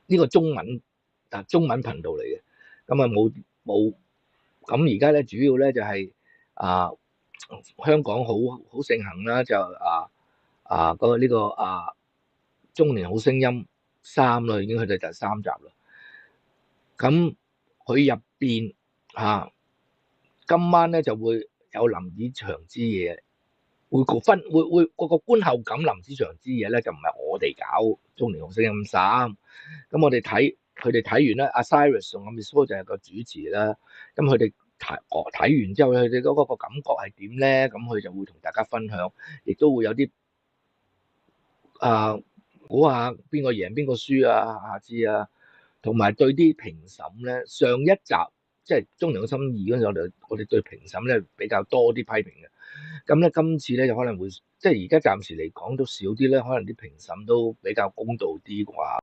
呢個中文頻道嚟嘅，咁啊冇咁而家咧主要咧就係香港好盛行啦，就呢個中年好聲音3啦，已經去到第3集啦。咁佢入邊今晚咧就會有林子祥之夜，會個觀後感。林子祥之夜咧就唔係我哋搞中年好聲音3，咁我哋佢哋睇完咧，阿 Cyrus 同阿 Miss Ho 就係個主持啦。咁佢哋睇完之後，佢哋嗰個感覺係點咧？咁佢就會同大家分享，亦都會有啲估下邊個贏邊個輸下知啊，同埋對啲評審咧，上一集即係中年好聲音2嗰陣時，我哋對評審咧比較多啲批評嘅。咁咧今次咧就可能會即係而家暫時嚟講都少啲咧，可能啲評審都比較公道啲啩。